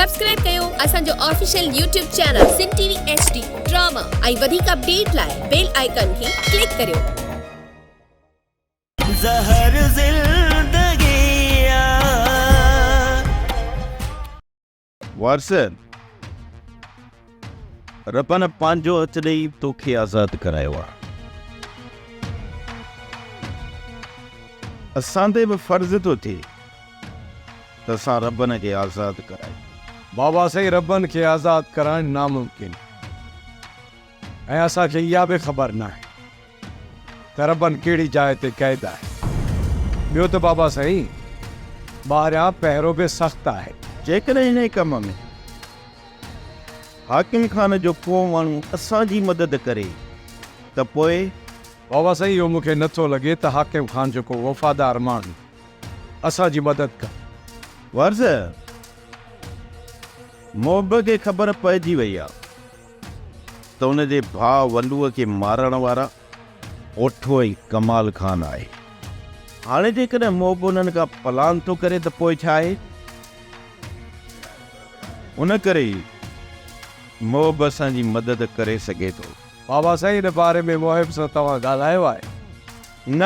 Subscribe कयो असांजो official YouTube channel Sindh TV HD drama ऐं वधीक अपडेट लाइ बेल आइकन खे क्लिक करियो। ज़हर ज़िंदगिया वारसन रबन पांजो हथ ॾेई तोखे आज़ाद करायो आहे। असांते बि फर्ज़ थो थिए त असां रबन खे आज़ाद करायूं। बाबा साईं रबन खे आज़ाद कराइण नामुमकिन ऐं असांखे इहा बि ख़बर न आहे त रबन कहिड़ी जाइ ते क़ैद आहे। ॿियो त बाबा साईं ॿाहिरियां पहिरो बि सख़्तु आहे। जेकॾहिं हिन कम में हाकिम ख़ान जो को माण्हू असांजी मदद करे त पोइ बाबा साईं इहो मूंखे नथो लॻे त हाकिम ख़ान जेको वफ़ादार माण्हू असांजी मदद कर। वर्ज़ मोहब खे ख़बर पइजी वई आहे त हुनजे भाउ वंडूअ खे मारण वारा ओठो ऐं कमाल ख़ान आहे। हाणे जेकॾहिं मोहब उन्हनि खां पलान थो करे त पोइ छा आहे? उन करे ई मोहब असांजी मदद करे सघे थो। बाबा साईं हिन बारे में मोहिब सां तव्हां ॻाल्हायो आहे? न,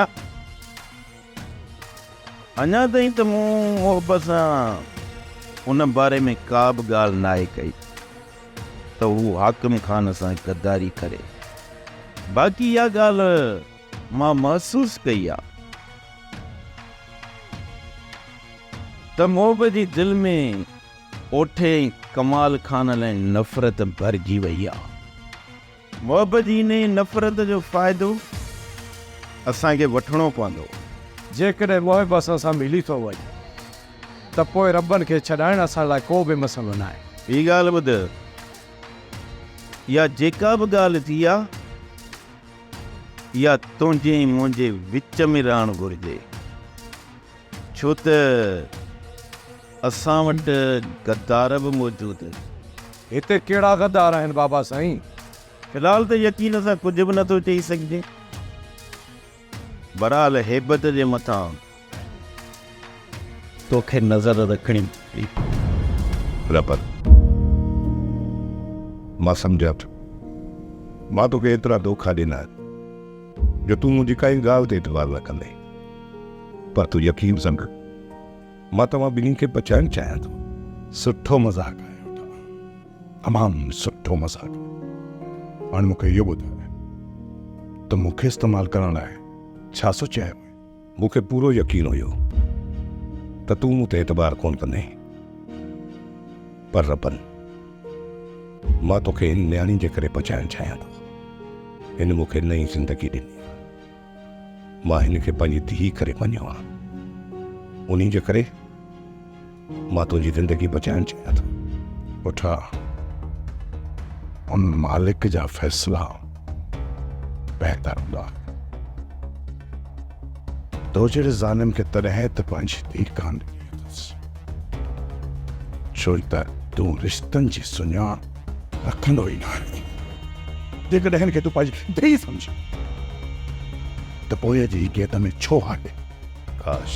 अञा ताईं त मूं मोहब सां उन बारे में का बि ॻाल्हि नाहे कई त हू हाकिम ख़ान सां गद्दारी करे। बाक़ी इहा ॻाल्हि मां महसूसु कई आहे त मोहब जी दिलि में ओठे कमाल ख़ान लाइ नफ़रत भरिजी वई आहे। मोहब जी इन नफ़रत जो फ़ाइदो असांखे वठिणो पवंदो। जेकॾहिं मोहिब असां सां मिली थो वञे त पोइ रबन खे छॾाइण असां लाइ को बि मसइलो न आहे। ॿी ॻाल्हि ॿुध, इहा जेका बि ॻाल्हि थी आहे इहा तुंहिंजे ऐं मुंहिंजे विच में रहणु घुरिजे, छो त असां वटि गद्दार बि मौजूदु। हिते कहिड़ा गद्दार आहिनि बाबा साईं? फ़िलहाल त यकीन सां कुझु बि नथो चई सघिजे। बहरहाल हेबत जे मथां तोखे नज़र रखणी पई। रबन, मां सम्झां थो, मां तोखे एतिरा धोखा ॾिना आहिनि जो तूं मुंहिंजी काई ॻाल्हि ते एतबार न कंदे, पर तूं यकीन सम्झ मां तव्हां ॿिन्ही खे बचाइण चाहियां थो। सुठो मज़ाक आहे, तमामु सुठो मज़ाक। हाणे मूंखे इहो ॿुधाए त मूंखे इस्तेमालु करण लाइ छा सोचियो आहे? मूंखे पूरो यकीन हुयो त तूं मूं ते एतबार कोन कंदे, पर रबन, मां तोखे हिन न्याणी जे करे बचाइण चाहियां थो। हिन मूंखे नई ज़िंदगी ॾिनी आहे। मां हिन खे पंहिंजी धीउ करे मञियो आहे। उन्ही जे करे मां तुंहिंजी ज़िंदगी बचाइण चाहियां थो। पुठा उन मालिक जा फ़ैसिला बहितर हूंदा। तो जहिड़े ज़ालिम खे तॾहिं त पंहिंजी धीउ कान ॾिनी अथसि, छो त तूं रिश्तनि जी सुञाण रखंदो ई न आहीं। जेकॾहिं हिन खे तूं पंहिंजी धीउ सम्झी त पोइ जी गेत में छो हाटे? काश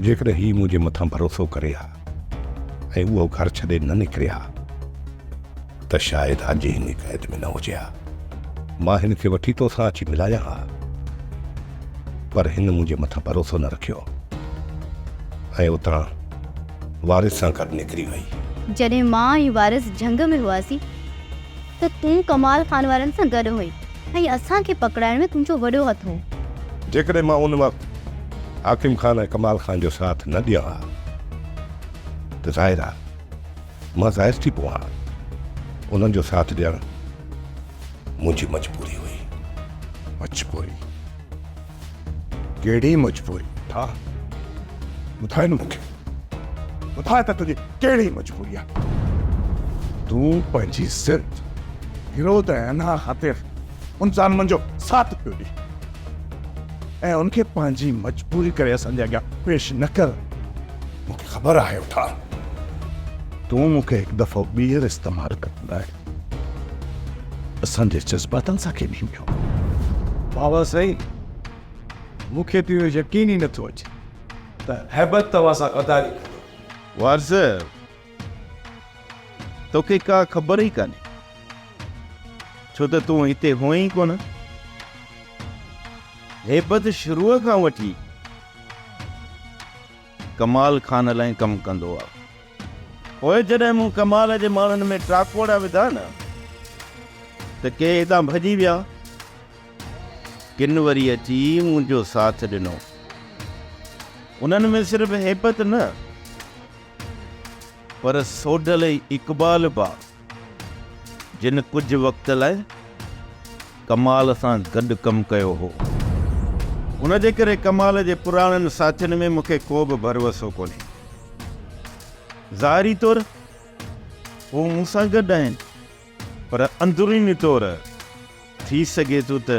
जेकॾहिं ही मुंहिंजे मथां भरोसो करे हा ऐं उहो घर छॾे न निकिरे हा त शायदि अॼु हिन क़ैद में न हुजे हा। मां हिन खे वठी तोसां अची मिलायां हा, पर हिन मुंहिंजे मथां भरोसो न रखियो ऐं उतां वारिस सां गॾु निकिरी वई। जॾहिं मां ऐं वारिस झंग में हुआसीं त तूं कमाल ख़ान वारनि सां गॾु हुई ऐं असांखे पकड़ाइण में तुंहिंजो वॾो हथ हो। जेकॾहिं मां उन वक़्तु हाकिम ख़ान ऐं कमाल ख़ान जो साथ न ॾियां हा त ज़ाहिर आहे मां ज़ाहिर थी पवां उन्हनि जो साथ ॾियणु मुंहिंजी मजबूरी हुई। मजबूरी? कहिड़ी मजबूरी? ॿुधाए न मूंखे, ॿुधाए त तुंहिंजी कहिड़ी मजबूरी आहे? तूं पंहिंजी ज़िद, गिरोह ऐं अना ख़ातिर उन ज़ालिमनि जो साथ पियो ॾी ऐं उनखे पंहिंजी मजबूरी करे असांजे अॻियां पेश न कर। मूंखे ख़बर आहे उठा, तूं मूंखे हिकु दफ़ो ॿीहर इस्तेमालु करण लाइ असांजे जज़्बातनि सां खेॾी वियो। बाबा साईं मूंखे त इहो यकीन ई नथो अचे त हैबत तव्हां सां गद्दारी। वारस तोखे का ख़बर ई कान्हे, छो त तूं हिते हुअं ई कोन। हेबत शुरूअ खां वठी कमाल खान लाइ कमु कंदो आहे। पोइ जॾहिं मूं कमाल जे माण्हुनि में टाकोड़ा विधा न त के हितां भॼी विया, किन वरी अची मुंहिंजो साथ ॾिनो। उन्हनि में सिर्फ़ु हेबत न पर सोडल इक़बाल बा, जिन कुझु वक़्त लाइ कमाल सां गॾु कमु कयो हो। उन जे करे कमाल जे पुराणनि साथियुनि में मूंखे को बि भरवसो कोन्हे। ज़ाहिरी तौरु हू मूंसां गॾु आहिनि, पर अंदरूनी तौरु थी सघे थो त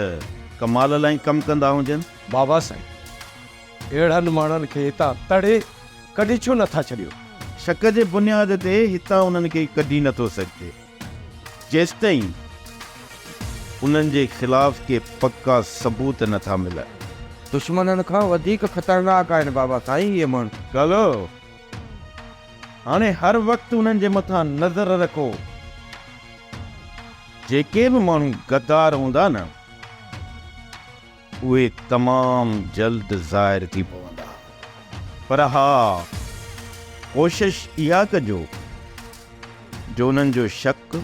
कमाल लाइ कमु कंदा हुजनि। बाबा साईं, अहिड़नि माण्हुनि खे हितां तड़े कॾहिं छो नथा छॾियो? शक जे बुनियाद ते हितां उन्हनि खे कढी नथो सघिजे, जेसिताईं उन्हनि जे ख़िलाफ़ के पक्का सबूत नथा मिलनि। दुश्मननि खां वधीक ख़तरनाक आहिनि बाबा साईं इहे माण्हू। चलो हाणे हर वक़्तु उन्हनि जे मथां नज़र रखो। जेके बि माण्हू गद्दार हूंदा न उहे तमामु जल्द ज़ाहिर थी पवंदा, पर हा कोशिश इहा कजो जो उन्हनि जो शक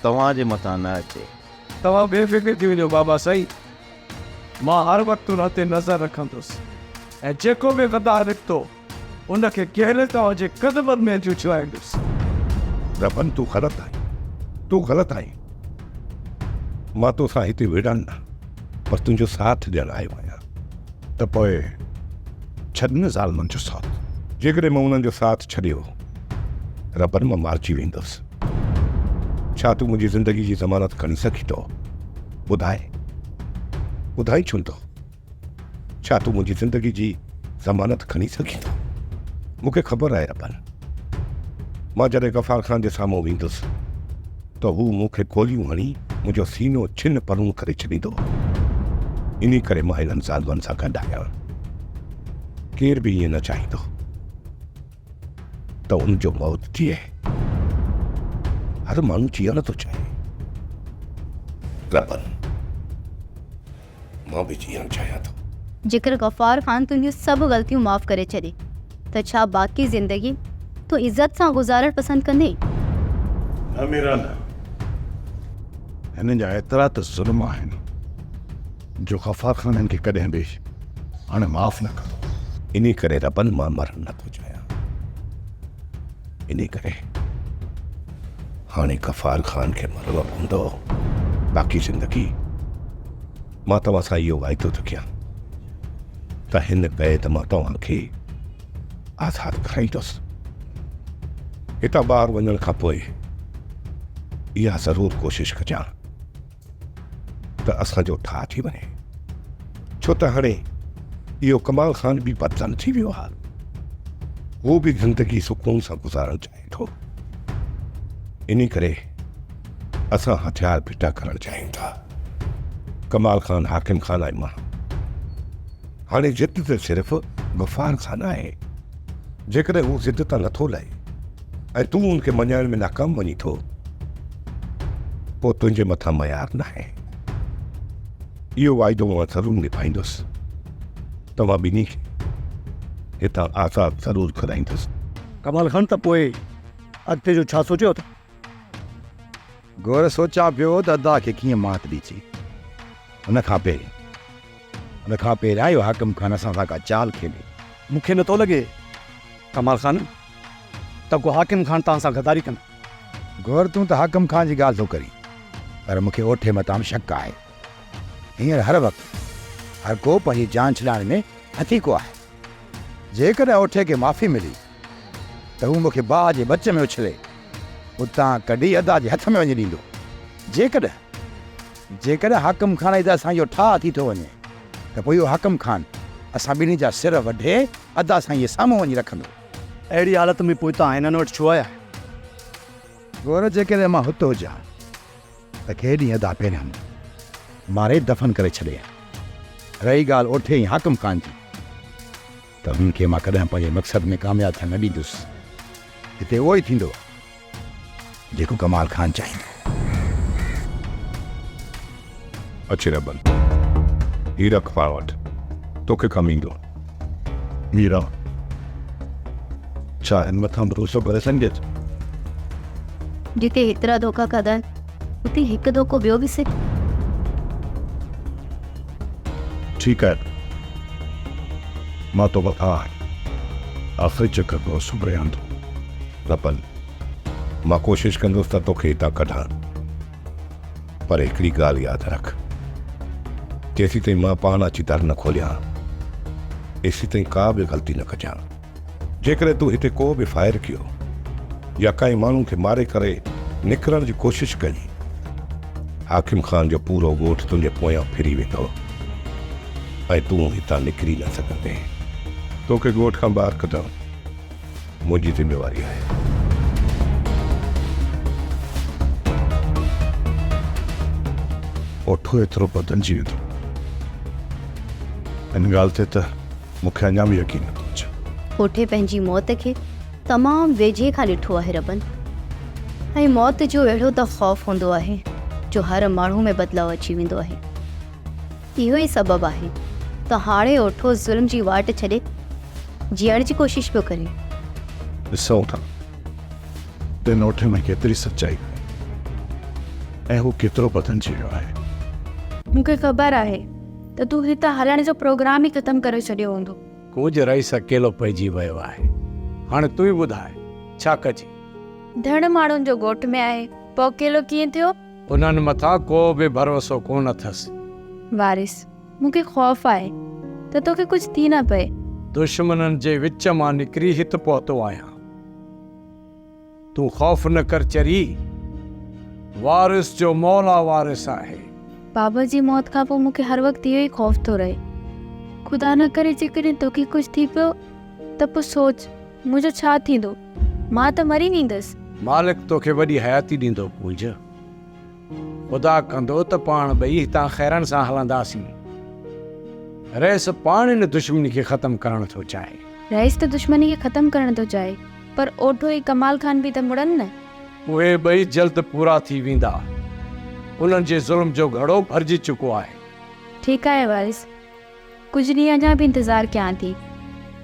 तव्हांजे मथां न अचे। तव्हां बेफ़िक्र थी वञो बाबा साईं, मां हर वक़्तु हुन ते नज़र रखंदुसि ऐं जेको बि गद्दार निकितो उनखे कहिड़े तव्हांजे क़दमनि में अची छुआईंदुसि। रबन तूं ग़लति आहीं, तूं ग़लति आहीं। मां तोसां हिते वेड़ान न पर तुंहिंजो साथ ॾियणु आयो आहियां। त पोइ छॾनि ज़ालमनि जो साथ। जेकॾहिं मां उन्हनि जो साथ छॾियो रबन मां मारिजी वेंदुसि। छा तूं मुंहिंजी ज़िंदगी जी ज़मानत खणी सघी थो? ॿुधाई छो थो? छा तूं मुंहिंजी ज़िंदगी जी ज़मानत खणी सघी थो? मूंखे ख़बर आहे रबन, मां जॾहिं गफ़ार ख़ान जे साम्हूं वेंदुसि त हू मूंखे गोलियूं हणी मुंहिंजो सीनो छिन परूं करे छॾींदो। इन करे मां हिननि ज़ालमनि सां गॾु आहियां। केर बि ईअं न चाहींदो त उनजो मौत थिए। हर माण्हू जीअं नथो चाहे। रबन, मां बि जीअं चाहियां थो। जेकर गफ़ार ख़ान तुंहिंजूं सभु ग़लतियूं माफ़ करे छॾे त छा बाक़ी ज़िंदगी तूं इज़त सां गुज़ारणु पसंदि कंदे? न मेरा न, हिन जा एतिरा त ज़ुल्म आहिनि जो गफ़ार ख़ान हिन खे कॾहिं बि हाणे माफ़ न कंदो। इन करे रबन मां मरणु नथो चाहियां। इन करे हाणे गफ़ार ख़ान खे मरणो पवंदो। बाक़ी ज़िंदगी मां तव्हां सां इहो वाइदो थो कयां त हिन बैदि मां तव्हांखे आज़ादु कराईंदुसि। हितां ॿाहिरि वञण खां पोइ इहा ज़रूरु कोशिशि कजां त असांजो ठाह थी वञे, छो त हाणे इहो कमाल ख़ान बि बदज़न थी वियो आहे। वो बि ज़िंदगी सुकून सां गुज़ारणु चाहे थो। इन करे असां हथियार फिटा करणु चाहियूं था। कमाल ख़ान हाकिम ख़ान आहे मां, हाणे ज़िद त सिर्फ़ु गफ़ार ख़ान आहे। जेकॾहिं हू ज़िद तां नथो लहे ऐं तूं उनखे मञाइण में नाकाम वञी थो पोइ तुंहिंजे मथां मयार न आहे। इहो वाइदो मां ज़रूरु निभाईंदुसि। तव्हां ॿिन्ही खे हितां आज़ादु ज़रूरु कराईंदुसि। कमाल ख़ान त पोइ अॻिते जो छा सोचियो त? गौर सोचां पियो त अदा खे कीअं मात ॾिची। हुन खां पहिरियां इहो हाकिम ख़ान असां सां का चाल खेॾे। मूंखे नथो लॻे कमाल ख़ान त को हाकिम ख़ान तव्हां सां गद्दारी कंदा। गौर तूं त हाकिम ख़ान जी ॻाल्हि थो करी, पर मूंखे ओठे मथां शक आहे। हींअर हर वक़्तु हर को पंहिंजी जान छॾाइण में हथीको आहे। जेकॾहिं ओठे खे माफ़ी मिली त हू मूंखे बाहि जे बच में उछले उतां कढी अदा जे हथ में वञी ॾींदो। जेकॾहिं हाकिम ख़ान जी असां इहो ठाह थी थो वञे त पोइ इहो हाकिम ख़ान असां ॿिन्ही जा सिर वढे अदा सां इहे साम्हूं वञी रखंदो। अहिड़ी हालत में पोइ तव्हां हिननि वटि छो आया? गौर जेकॾहिं मां हुते हुजां त के ॾींहुं अदा पहिरियां मारे दफ़न करे छॾे। रही ॻाल्हि ओठे ई हाकिम ख़ान जी, त हुननि खे मां कॾहिं पंहिंजे मक़सद में कामयाबु थियणु न ॾींदुसि। हिते उहो ई थींदो जेको कमाल खान चाहिए। अच्छे रबन ही रख पावट तोखे कम ईंदो। मीरा छा हिन मथां भरोसो करे सघे थो? जिते हेतिरा धोखा कदन उते हिकु धोखो ॿियो बि सिक। ठीकु आहे, मां तो वफ़ा आख़िरी चकर भरोसो करे आंदो। रबन मां कोशिशि कंदुसि त तोखे हितां कढां, पर हिकिड़ी ॻाल्हि यादि रख, जेसीं ताईं मां पाण अची दर न खोलियां तेसीं ताईं का बि ग़लती न कजां। जेकॾहिं तूं हिते को बि फायर कयो या कंहिं माण्हू खे मारे करे निकिरण जी कोशिशि कई, हाकिम खान जो पूरो ॻोठ तुंहिंजे पोयां फिरी वेंदो ऐं तूं हितां निकिरी न सघंदे। तोखे ॻोठ खां ॿाहिरि कढणु मुंहिंजी ज़िम्मेवारी आहे। ओठो एतिरो बदिलजी वेंदो, हिन ॻाल्हि ते त मूंखे अञा बि यकीन नथो अचे। ओठे पंहिंजी मौत खे तमामु वेझे खां ॾिठो आहे रबन, ऐं मौत जो अहिड़ो त ख़ौफ़ हूंदो आहे जो हर माण्हू में बदिलाव अची वेंदो आहे। इहो ई सबबु आहे त हाणे ओठो ज़ुल्म जी वाट छॾे जीअण जी कोशिशि पियो करे। ॾिसूं था तिन ओठे में केतिरी सचाई ऐं हू केतिरो बदिलजी वियो आहे। मूंखे ख़बर आहे त तूं हितां हलण जो प्रोग्राम ई ख़तमु करे छॾियो हूंदो। कुझु रईस अकेलो पइजी वियो आहे, हाणे तूं ई ॿुधाए छा कजे। धड़ माण्हुनि जो ॻोठ में आहे, पोइ अकेलो कीअं थियो? उन्हनि मथां को बि भरोसो कोन अथसि। वारिस, मूंखे ख़ौफ़ आहे त तोखे कुझु थी न पए। दुश्मननि जे विच मां निकिरी हिते पहुतो आहियां। तूं ख़ौफ़ न कर चरी, वारिस जो मौला वारिस आहे। बाबा जी मौत खां पोइ मूंखे हर वक़्तु इहो ई ख़ौफ़ थो रहे। ख़ुदा न करे जेकॾहिं तोखे कुझु थी पियो त पोइ सोच मुंहिंजो छा थींदो? मां त मरी वेंदसि। मालिक तोखे वॾी हयाती ॾींदो पूज। ख़ुदा कंदो त पाण ॿई हितां ख़ैरन सां हलंदासीं। रईस पाण हिन दुश्मनी खे ख़तमु करणु थो चाहे। रईस त दुश्मनी खे ख़तमु करणु थो चाहे, पर ओठो ऐं कमाल खान बि त मुड़नि न। उहे ॿई जल्द पूरा थी वेंदा। उन्हनि जे ज़ुल्म जो घड़ो भरिजी चुको आहे। ठीकु आहे वारिस, कुझु ॾींहं अञा बि इंतज़ारु कयां थी।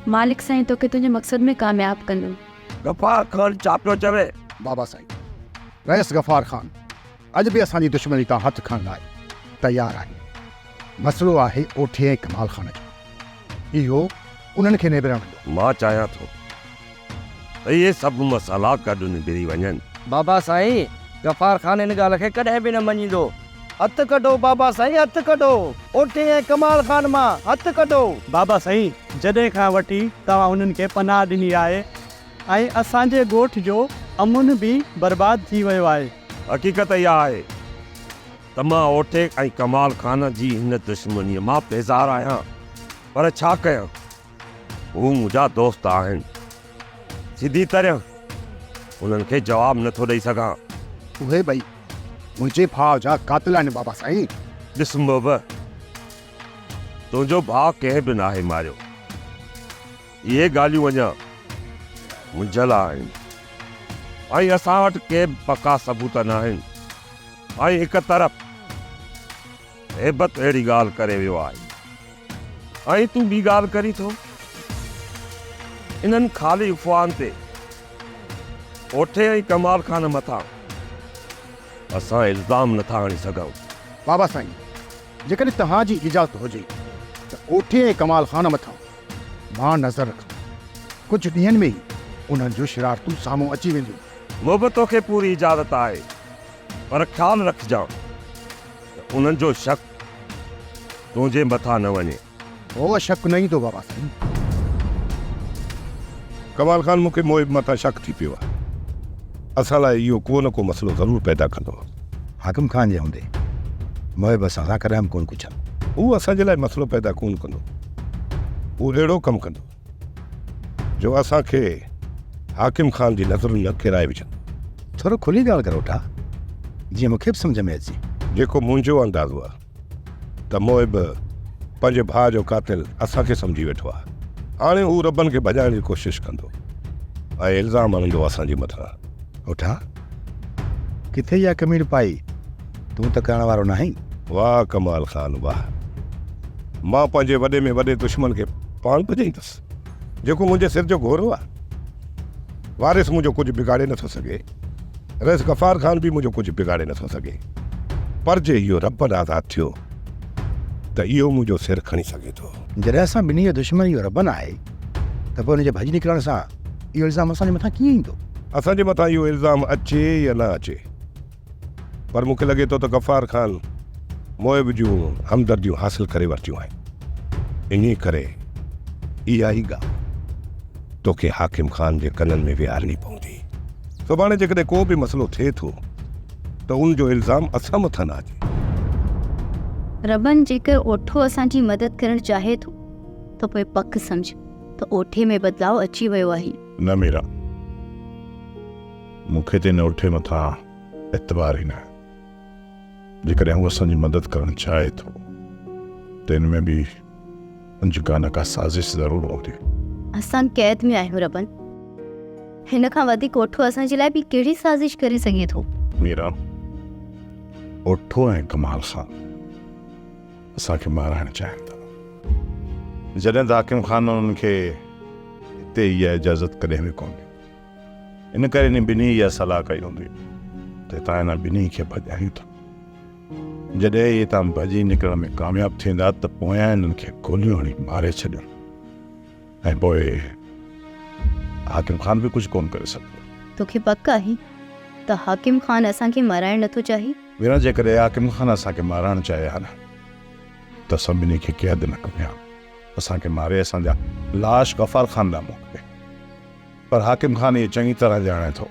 मालिक साईं तोखे तुंहिंजे मक़सद में कामयाबु कंदो। गफ़ार खान छा पियो चवे? बाबा साईं, रईस गफ़ार खान अॼु बि असांजी दुश्मनी तां हथु खणण लाइ तयारु आहे। मसइलो आहे ओठे ऐं कमाल खान जो, इहो उन्हनि खे निबेरणु ॾियो। मां चाहियां थो त इहे सभु मसाला गॾु निबिरी वञनि। बाबा साईं, गफ़ार खान हिन ॻाल्हि खे कॾहिं बि न मञींदो। हथु कढो बाबा साईं, हथु कढो। ओठे ऐं कमाल खान मां हथु कढो। बाबा साईं, जॾहिं खां वठी तव्हां उन्हनि खे पनाह ॾिनी आहे ऐं असांजे ॻोठ जो अमुन बि बर्बादु थी वियो आहे। हक़ीक़त इहा आहे त मां ओठे ऐं कमाल खान जी हिन दुश्मनीअ मां बेज़ार आहियां, पर छा कयां, हू मुंहिंजा दोस्त आहिनि। सिधी तरह उन्हनि खे जवाबु नथो ॾेई सघां। उहे ॿई मुंहिंजे भाउ जा क़ातिल आहिनि बाबा साईं। ॾिस मोब, तुंहिंजो भाउ कंहिं बि नाहे मारियो। इहे ॻाल्हियूं अञा मुंझल आहिनि ऐं असां वटि के बि पका सबूत न आहिनि। ऐं हिकु तरफ़ हेबत अहिड़ी ॻाल्हि करे वियो आहे ऐं तूं ॿी ॻाल्हि करी थो। इन्हनि ख़ाली अफ़वाहनि ते ओठे ऐं कमाल खान मथां असां इल्ज़ाम नथा हणी सघूं। बाबा साईं, जेकॾहिं तव्हांजी इजाज़त हुजे त ओठे ऐं कमाल खान मथां मां नज़र रखां। कुझु ॾींहंनि में ई उन्हनि जूं शरारतूं साम्हूं अची वेंदियूं। मुंहिंजो तोखे पूरी इजाज़त आहे, पर ख़्यालु रखजांइ त उन्हनि जो शक तुंहिंजे मथां न वञे। उहो शक न ईंदो बाबा साईं। कमाल खान मूंखे मोहिब मथां शक थी पियो आहे। असां लाइ इहो को न को मसइलो ज़रूरु पैदा कंदो। हाकिम खान जे हूंदे मोहिब असां सां कॾहिं कोन कुझु हू असांजे लाइ मसइलो पैदा कोन कंदो। हू अहिड़ो कमु कंदो जो असांखे हाकिम खान जी नज़र न किराए विझंदो। थोरो खुली ॻाल्हि करो ठा, जीअं मूंखे बि सम्झ में अचे। जेको मुंहिंजो अंदाज़ो आहे त मोहिब पंहिंजे भाउ जो क़ातिल असांखे सम्झी वेठो आहे। हाणे हू रबनि खे भॼाइण जी कोशिशि कंदो ऐं इल्ज़ाम आणंदो असांजे मथां। उठा किथे इहा कमीण पाई? तूं त करण वारो नाहीं। वाह कमाल खान वाह, मां पंहिंजे वॾे में वॾे दुश्मन खे पाण पुॼाईंदुसि जेको मुंहिंजे सिर जो घोरो आहे। वारिस मुंहिंजो कुझु बिगाड़े नथो सघे, रईस गफ़ार ख़ान बि मुंहिंजो कुझु बिगाड़े नथो सघे, पर जे इहो रब आज़ादु थियो त इहो मुंहिंजो सिर खणी सघे थो। जॾहिं असां ॿिन्ही जो दुश्मन इहो रबन आहे त पोइ हुनजे भॼी निकिरण सां इहो इल्ज़ाम असांजे मथां कीअं ईंदो? असांजे मथां इहो इल्ज़ाम अचे या न अचे, पर मूंखे लॻे थो त गफ़ार ख़ान मोइब जूं हमदर्दियूं हासिल करे वरितियूं आहिनि। इन करे इहा ई ॻाल्हि तोखे हाकिम ख़ान जे कननि में विहारणी पवंदी। सुभाणे जेकॾहिं को बि मसइलो थिए थो त उनजो इल्ज़ाम असां मथां न अचे। रबन जेकर ओठो असांजी मदद करणु चाहे थो त पोइ पक सम्झ त ओठे में बदिलाव अची वियो आहे। न मीरा, मूंखे त हिन ओठे मथां एतबार ई न आहे। जेकॾहिं हू असांजी मदद करणु चाहे थो त हिन में बि का न का साज़िश ज़रूरु हूंदी। असां क़ैद में आहियूं रबन, हिन खां वधीक ओठो असांजे लाइ बि कहिड़ी साज़िश करे सघे थो? मीरा, ओठो ऐं कमाल ख़ान असांखे माराइणु चाहिनि था। जॾहिं त हाकिम ख़ान उन्हनि खे हिते इहा इजाज़त कॾहिं बि कोन ॾिनी। इन करे इन ॿिन्ही इहा सलाह कई हूंदी त हितां हिन ॿिन्ही खे भॼायूं था। जॾहिं इहे हितां भॼी निकिरण में कामयाबु थींदा त पोयां हिननि खे गोलियूं हणी मारे छॾनि ऐं पोइ हाकिम ख़ान बि कुझु कोन करे सघंदो। तोखे पक आहे त हाकिम ख़ान असांखे माराइणु नथो चाहे? मीरा, जेकॾहिं हाकिम ख़ान असांखे मारणु चाहे हा न त सभिनी खे क़ैद न कनि, असांखे मारे असांजा लाश गफ़ार ख़ान ॾांहुं मोकिले। पर हाकिम ख़ान इहे चङी तरह ॼाणे थो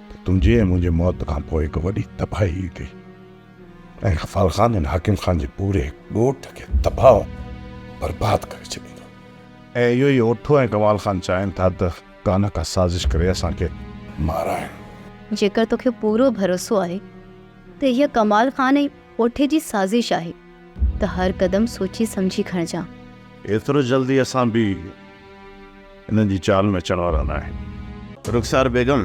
त तुंहिंजे ऐं मुंहिंजे मौत खां पोइ हिकु वॾी तबाही कई ऐं गफ़ार ख़ान हिन हाकिम ख़ान जे पूरे ॻोठ खे तबाह बर्बाद करे छॾींदो। ऐं इहो ई ओठो ऐं कमाल ख़ान चाहिनि था त का न का साज़िश करे असांखे माराइनि। जेकर तोखे पूरो भरोसो आहे त हीअ कमाल ख़ान ऐं ओठे जी साज़िश आहे त हर क़दम सोची सम्झी खणजां। एतिरो जल्दी असां बि हिननि जी चाल में अचण वारा न आहियूं। रुखसार बेगम,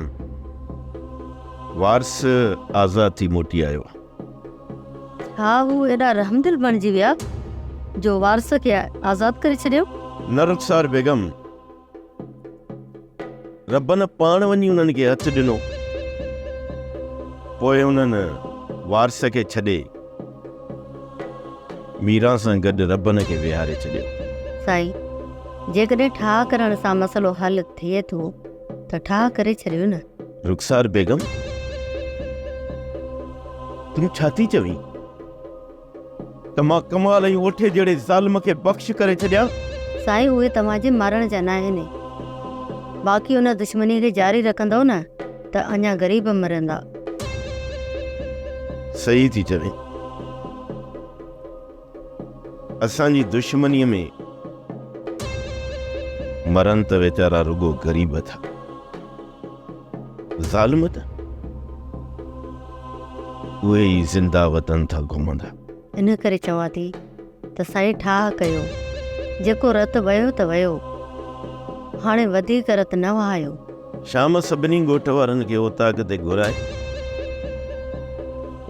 वारिस आज़ाद थी मोटी आयो। हा, हू एॾा रहमदिल बणिजी विया जो वारिस खे आज़ाद करे छॾियो। न रुखसार बेगम, रबन पाण वञी उन्हनि खे हथु ॾिनो, पोइ उन्हनि वारिस खे छॾे मीरा सां गॾु रबन खे विहारे छॾियो। साईं, जेकॾहिं ठाह करण सां मसइलो हल थिए थो त ठाह करे छॾियो न। रुखसार बेगम, तूं छा थी चवीं त मां कमाल ऐं ओठे जहिड़े ज़ालिम खे बख़्श करे छॾियां? साईं, उहे तव्हांजे मारण जा न आहिनि। बाक़ी उन दुश्मनी खे जारी रखंदव न त अञा ग़रीब मरंदा। सही थी चवें, असांजी दुश्मनीअ में मरन त वीचारा रुगो ग़रीब था, ज़ालिम त उहे ई ज़िंदा वतन था घुमंदा। इन करे चवां थी त साईं ठाह कयो, जेको रत वियो त वियो, हाणे वधीक रत न वहायो। शाम सभिनी ॻोठ वारनि खे ओताक ते घुराए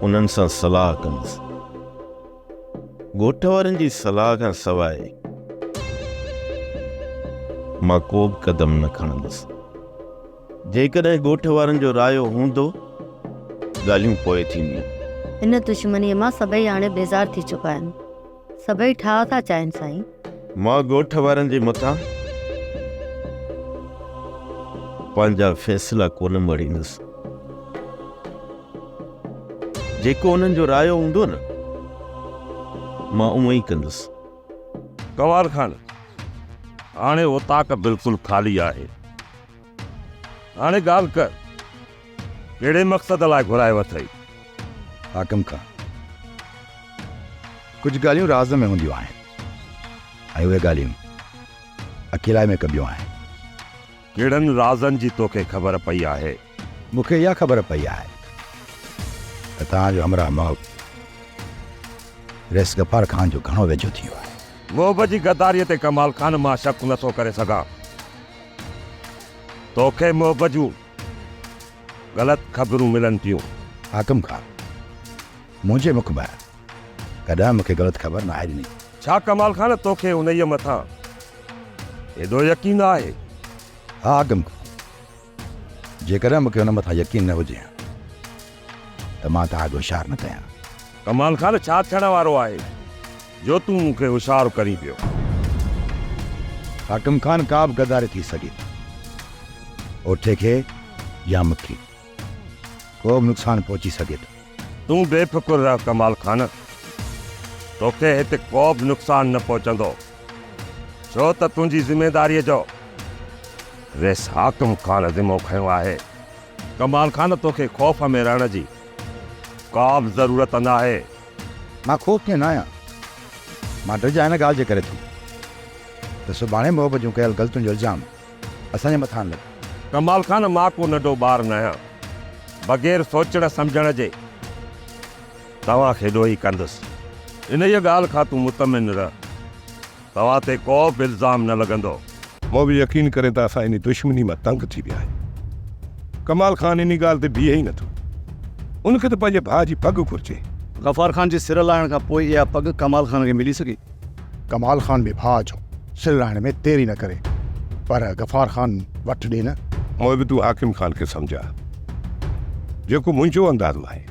उन्हनि सां सलाह कंदुसि। ॻोठ वारनि जी सलाह खां सवाइ मां को बि क़दम न खणंदुसि। जेकॾहिं ॻोठ वारनि जो रायो हूंदो ॻाल्हियूं पोइ थींदियूं। इन दुश्मनीअ मां सभई हाणे बेज़ार थी चुका आहिनि, सभई ठाह था चाहिनि। साईं, मां ॻोठ वारनि जे मथां पंहिंजा फ़ैसिला कोन मड़ींदुसि। जेको उन्हनि जो रायो हूंदो न, मां उहो ई कंदुसि। गवार ख़ान, हाणे वो ताक़त बिल्कुलु ख़ाली आहे। हाणे ॻाल्हि कर, कहिड़े मक़सद लाइ घुराए वठई? हाकिम खां कुझु ॻाल्हियूं राज़ में हूंदियूं आहिनि ऐं उहे ॻाल्हियूं अकेला में कबियूं आहिनि। कहिड़नि राज़नि जी तोखे ख़बर पई आहे? मूंखे इहा ख़बर पई आहे त तव्हांजो हमराह महब रईस गफ़ार ख़ान जो घणो वेझो थी वियो आहे। मोहब जी गद्दारीअ ते कमाल ख़ान मां शक नथो करे सघां। तोखे मोहब जूं ग़लति ख़बरूं मिलनि थियूं। हाकिम खान मुंहिंजे मुख में कॾहिं मूंखे ग़लति ख़बर न आहे ॾिनी। छा कमाल खान तोखे उन्हीअ मथां एॾो यकीन आहे? हा हाकिम खान, जेकॾहिं मूंखे हुन मथां यकीन न हुजे त मां तव्हांखे होशियारु न कयां। कमाल खान छा थियण वारो आहे जो तूं मूंखे होशियारु करीं पियो? हाकिम खान का बि गद्दारी थी सघे थी, ओठे खे या मूंखे को बि नुक़सानु पहुची सघे थो। तूं बेफ़िक्र रह कमाल खान, तोखे हिते को बि नुक़सानु न पहुचंदो, छो त तुंहिंजी ज़िमेदारीअ जो रेस हाकिम खान ज़िम्मो खयो आहे। कमाल खान तोखे ख़ौफ़ में रहण जी का बि ज़रूरत न आहे। मां ख़ौफ़ कीअं न आहियां, मां डिॼा हिन ॻाल्हि जे करे थो त सुभाणे मोहबत जूं कयल ग़लतियुनि जो इल्ज़ाम असांजे मथां लॻे। कमाल खान मां को नंढो ॿार न आहियां, बग़ैर सोचण सम्झण जे तव्हांखे ॾोही कंदुसि। इन ई ॻाल्हि खां तूं मुतमिन रह, तव्हां ते को बि इल्ज़ाम न लॻंदो। मूं बि यकीन करे त असां इन दुश्मनी मां तंग थी विया आहियूं। कमाल खान इन ॻाल्हि ते बीहे ई नथो, उनखे त पंहिंजे भाउ जी पग घुरिजे। गफ़ार खान जे सिर लाहिण खां पोइ इहा पग कमाल खान खे मिली सघी। कमाल खान बि भाउ जो सिर लाहिण में देरी न करे, पर गफ़ार खान वटि ॾे न। मूं बि तूं हाकिम खान खे सम्झा, जेको मुंहिंजो अंदाज़ो आहे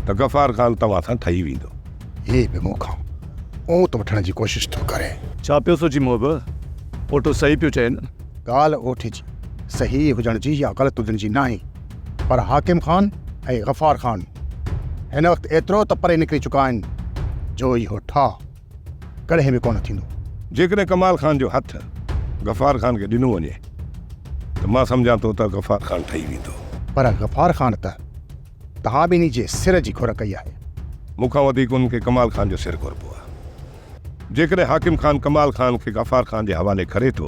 त गफ़ार खान तव्हां सां ठही वेंदो। हे बि मूंखां ऊंट वठण जी कोशिशि थो करे। छा पियो सोची मोहब? ओटो सही पियो चए न? ॻाल्हि ओठे जी सही हुजण जी या ग़लति हुजण जी न आहे, पर हाकिम खान ऐं गफ़ार खान हिन वक़्तु एतिरो त परे निकिरी चुका आहिनि जो इहो ठाह कॾहिं बि कोन थींदो। जेकॾहिं कमाल खान जो हथ गफ़ार खान खे ॾिनो वञे त मां सम्झां थो त गफ़ार खान ठही वेंदो। पर गफ़ार खान त तव्हां ॿिन्ही जे सिर जी घुर कई आहे। मूंखां वधीक उनखे कमाल खान जो सिर घुरबो आहे। जेकॾहिं हाकिम खान कमाल खान खे गफ़ार खान जे हवाले करे थो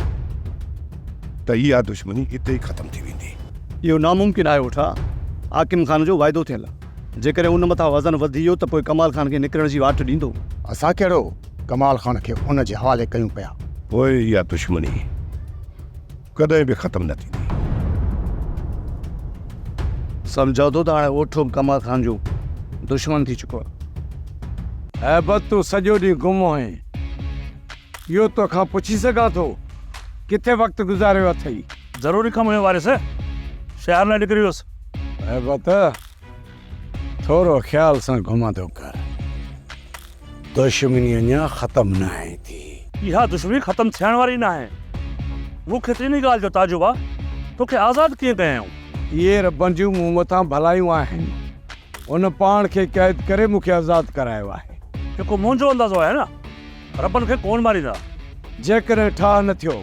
त इहा दुश्मनी हिते ई ख़तमु थी वेंदी। इहो नामुमकिन आहे ओठा। हाकिम खान जो वाइदो थियल, जेकॾहिं उन मथां वज़न वधी वियो त पोइ कमाल खान खे निकिरण जी वाट ॾींदो। असां कहिड़ो कमाल खान खे हुन जे हवाले कयूं पिया। पोइ इहा दुश्मनी कॾहिं बि ख़तमु न थींदी। सम्झो थो त हाणे ओठो कमाल खान जो दुश्मन थी चुको आहे। ऐं बस तूं सॼो ॾींहुं गुम आहीं, इहो तोखां पुछी सघां थो किथे वक़्तु गुज़ारियो अथई? ज़रूरी कमु हुयो वारिस, शहर लाइ निकिरी वियुसि। ऐं बत थोरो ख़्याल सां घुमंदो कर, दुश्मनी अञा ख़तमु न आहे थी। इहा दुश्मनी ख़तमु थियण वारी न आहे। मूंखे त इन ॻाल्हि जो ताजुब आहे, तोखे आज़ादु कीअं कयूं? इहे रबनि जूं मूं मथां भलायूं आहिनि, उन पाण खे क़ैद करे मूंखे आज़ादु करायो आहे। जेको मुंहिंजो अंदाज़ो आहे न, रबनि खे कोन मारींदा। जेकॾहिं ठाह न थियो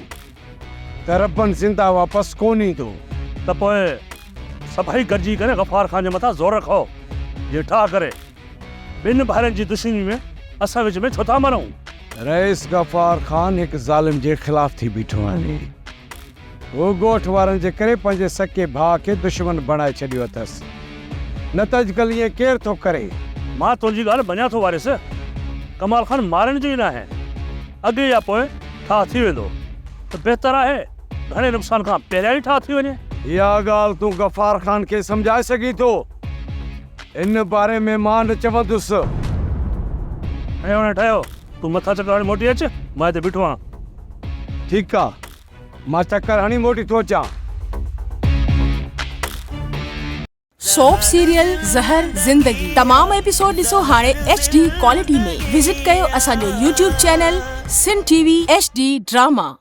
त रबनि ज़िंदा वापसि कोन ईंदो। त पोइ सभई गॾिजी करे गफ़ार खान जे मथां ज़ोर रखो, जे ठाह करे ॿिनि भाइरनि जी दुश्मनी में असां विच में छो था मरूं? रईस गफ़ार खान हिकु ज़ालिम जे ख़िलाफ़ थी बीठो आहे। वो ॻोठ वारनि जे करे पंहिंजे सके भाउ खे दुश्मन बणाए छॾियो अथसि, न त अॼुकल्ह ईअं केरु थो करे। मां तुंहिंजी ॻाल्हि मञां थो वारिस, कमाल खान मारण जो ई न आहे, अॻे या पोइ ठाह थी वेंदो त बहितर आहे घणे नुक़सान खां पहिरियां ई ठाह थी वञे। इहा ॻाल्हि तूं गफ़ार खान खे सम्झाए सघीं थो? इन बारे में मां न चवंदुसि। ऐं हाणे ठहियो, तूं मथां चकर हणी मोटी अचु, मां हिते बीठो आहियां। ठीकु आहे, मां चकर हणी मोटी थो अचां। सोप सीरियल ज़हर ज़िंदगी तमाम एपिसोड ॾिसो हाणे HD क्वालिटी में। विज़िट कयो असांजो YouTube चैनल सिन TV HD ड्रामा।